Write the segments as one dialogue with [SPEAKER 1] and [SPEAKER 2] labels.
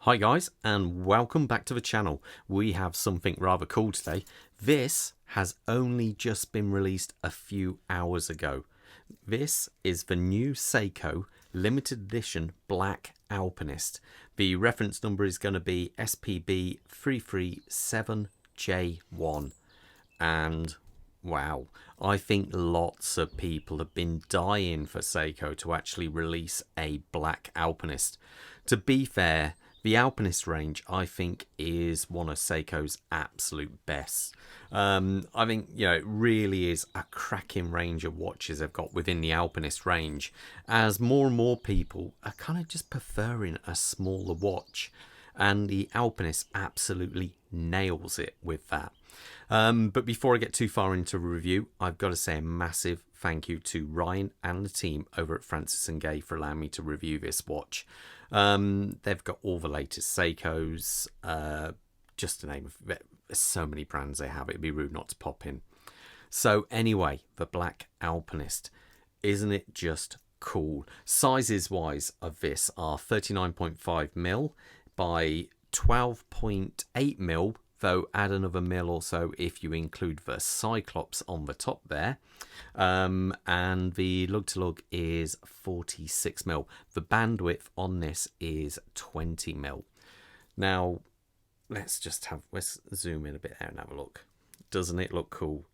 [SPEAKER 1] Hi guys, and welcome back to the channel. We have something rather cool today. This has only just been released a few hours ago. This is the new Seiko limited edition black Alpinist. The reference number is going to be SPB337J1. And wow, I think lots of people have been dying for Seiko to actually release a black Alpinist. To be fair, the Alpinist range, I think, is one of Seiko's absolute best. I think, it really is a cracking range of watches they've got within the Alpinist range, as more and more people are kind of just preferring a smaller watch. And the Alpinist absolutely nails it with that. But before I get too far into a review, I've got to say a massive thank you to Ryan and the team over at Francis Gaye for allowing me to review this watch. They've got all the latest Seikos, just to name of it. There's so many brands they have, it'd be rude not to pop in. So anyway, the black Alpinist, isn't it just cool? Sizes wise of this are 39.5mm by 12.8mm, though add another mil or so if you include the Cyclops on the top there. And the lug-to-lug is 46mm. The bandwidth on this is 20mm. Now, let's zoom in a bit there and have a look. Doesn't it look cool?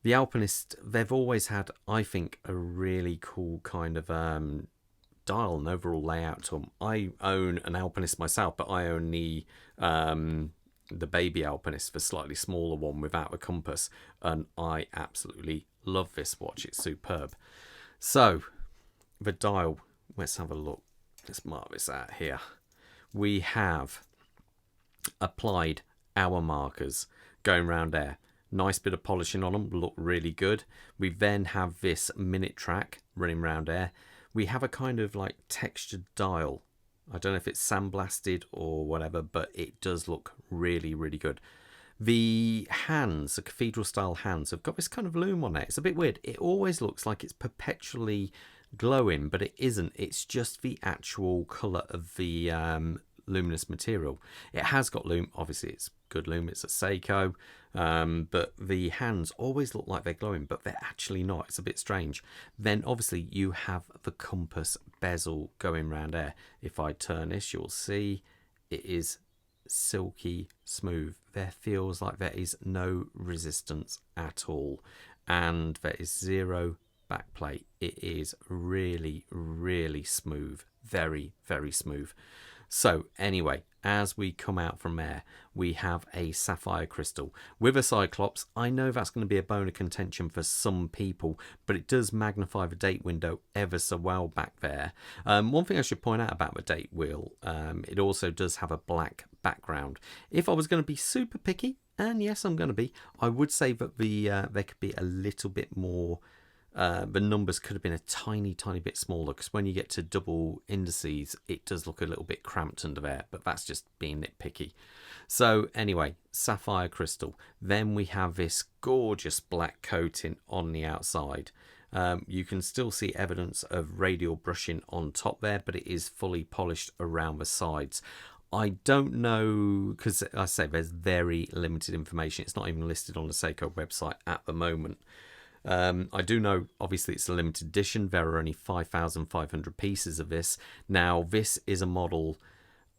[SPEAKER 1] The Alpinist, they've always had, I think, a really cool kind of dial and overall layout to them. I own an Alpinist myself, but I own the baby Alpinist, the slightly smaller one without a compass, and I absolutely love this watch. It's superb. So the dial, let's have a look. Let's mark this out here. We have applied hour markers going around there. Nice bit of polishing on them, look really good. We then have this minute track running around there. We have a kind of like textured dial. I don't know if it's sandblasted or whatever, but it does look really, really good. The hands, the cathedral style hands, have got this kind of loom on it. It's a bit weird. It always looks like it's perpetually glowing, but it isn't. It's just the actual colour of the luminous material. It has got loom. Obviously, it's good loom. It's a Seiko. But the hands always look like they're glowing, but they're actually not. It's a bit strange. Then obviously you have the compass bezel going around there. If I turn this, you'll see it is silky smooth. There feels like there is no resistance at all, and there is zero backplate. It is really, really smooth. Very, very smooth. So anyway, as we come out from there, we have a sapphire crystal with a Cyclops. I know that's going to be a bone of contention for some people, but it does magnify the date window ever so well back there. One thing I should point out about the date wheel, it also does have a black background. If I was going to be super picky, and yes, I'm going to be, I would say that there could be a little bit more. The numbers could have been a tiny bit smaller, because when you get to double indices it does look a little bit cramped under there, but that's just being nitpicky. So anyway, sapphire crystal. Then we have this gorgeous black coating on the outside. You can still see evidence of radial brushing on top there, but it is fully polished around the sides. I don't know, because I say there's very limited information. It's not even listed on the Seiko website at the moment. I do know, obviously, it's a limited edition. There are only 5,500 pieces of this. Now, this is a model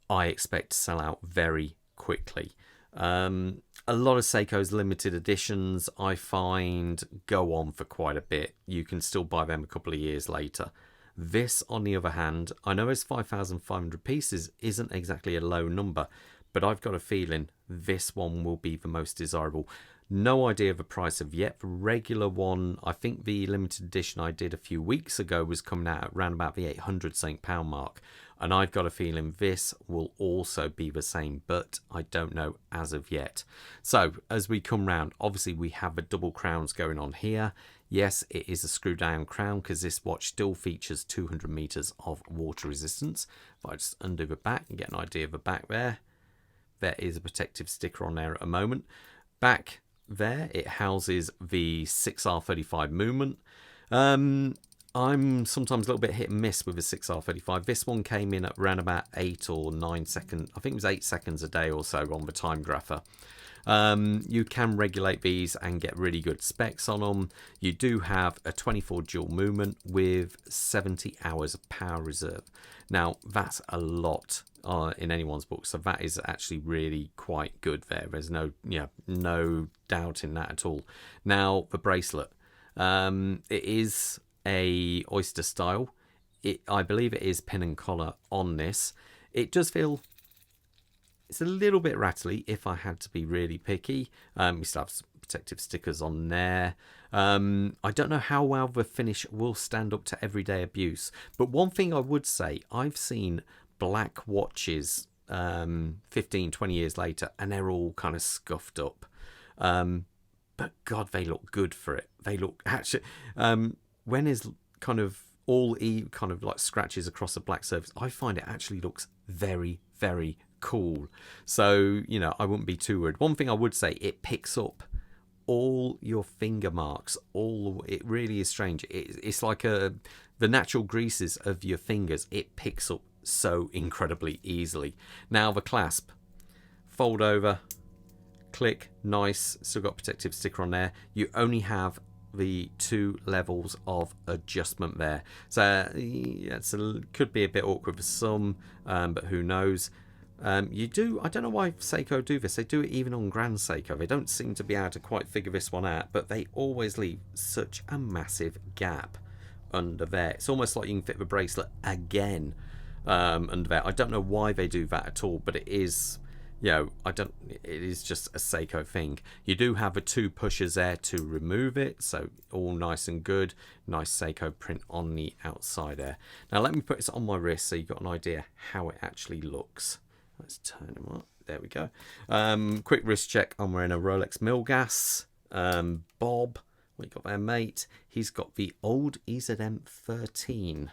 [SPEAKER 1] I expect to sell out very quickly. A lot of Seiko's limited editions, I find, go on for quite a bit. You can still buy them a couple of years later. This, on the other hand, I know it's 5,500 pieces isn't exactly a low number, but I've got a feeling this one will be the most desirable. No idea of the price of yet. The regular one, I think the limited edition I did a few weeks ago was coming out at around about the £800 mark. And I've got a feeling this will also be the same, but I don't know as of yet. So as we come round, obviously we have the double crowns going on here. Yes, it is a screw down crown because this watch still features 200 meters of water resistance. If I just undo the back and get an idea of the back there, there is a protective sticker on there at the moment. Back there, it houses the 6R35 movement. I'm sometimes a little bit hit and miss with a 6R35. This one came in at around about 8 or 9 seconds. I think it was 8 seconds a day or so on the time grapher. You can regulate these and get really good specs on them. You do have a 24 dual movement with 70 hours of power reserve. Now, that's a lot in anyone's book, so that is actually really quite good there. There's no doubt in that at all. Now, the bracelet. It is a oyster style. I believe it is pin and collar on this. It does feel... it's a little bit rattly if I had to be really picky. We still have some protective stickers on there. I don't know how well the finish will stand up to everyday abuse. But one thing I would say, I've seen black watches 15, 20 years later, and they're all kind of scuffed up. But God, they look good for it. They look actually... when there's kind of kind of like scratches across a black surface, I find it actually looks very, very cool. So, you know, I wouldn't be too worried. One thing I would say, it picks up all your finger marks. It really is strange. It's like the natural greases of your fingers. It picks up so incredibly easily. Now the clasp, fold over, click, nice. Still got protective sticker on there. You only have the 2 levels of adjustment there, so could be a bit awkward for some, but who knows. I don't know why Seiko do this. They do it even on Grand Seiko. They don't seem to be able to quite figure this one out, but they always leave such a massive gap under there. It's almost like you can fit the bracelet again under there. I don't know why they do that at all, but it is... it is just a Seiko thing. You do have the 2 pushers there to remove it, so all nice and good. Nice Seiko print on the outside there. Now let me put this on my wrist so you've got an idea how it actually looks. Let's turn them up. There we go. Quick wrist check. I'm wearing a Rolex Milgas. Bob, what you got there, mate? He's got the old EZM 13.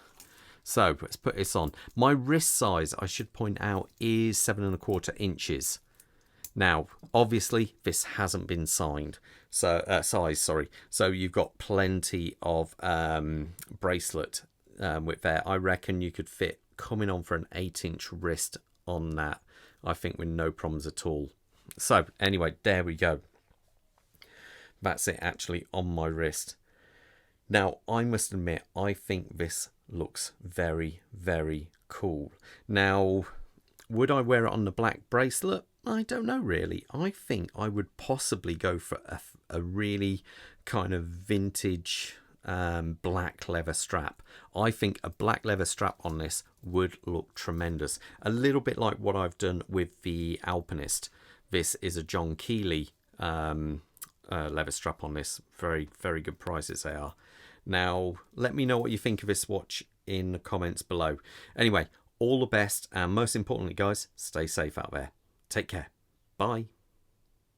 [SPEAKER 1] So let's put this on. My wrist size, I should point out, is 7¼ inches. Now, obviously, this hasn't been signed. So So you've got plenty of bracelet width there. I reckon you could fit coming on for an 8-inch wrist on that, I think, with no problems at all. So anyway, there we go. That's it actually on my wrist. Now, I must admit, I think this looks very, very cool. Now, would I wear it on the black bracelet? I don't know, really. I think I would possibly go for a really kind of vintage black leather strap. I think a black leather strap on this would look tremendous. A little bit like what I've done with the Alpinist. This is a John Keeley leather strap on this. Very, very good prices they are. Now, let me know what you think of this watch in the comments below. Anyway, all the best, and most importantly, guys, stay safe out there. Take care. Bye.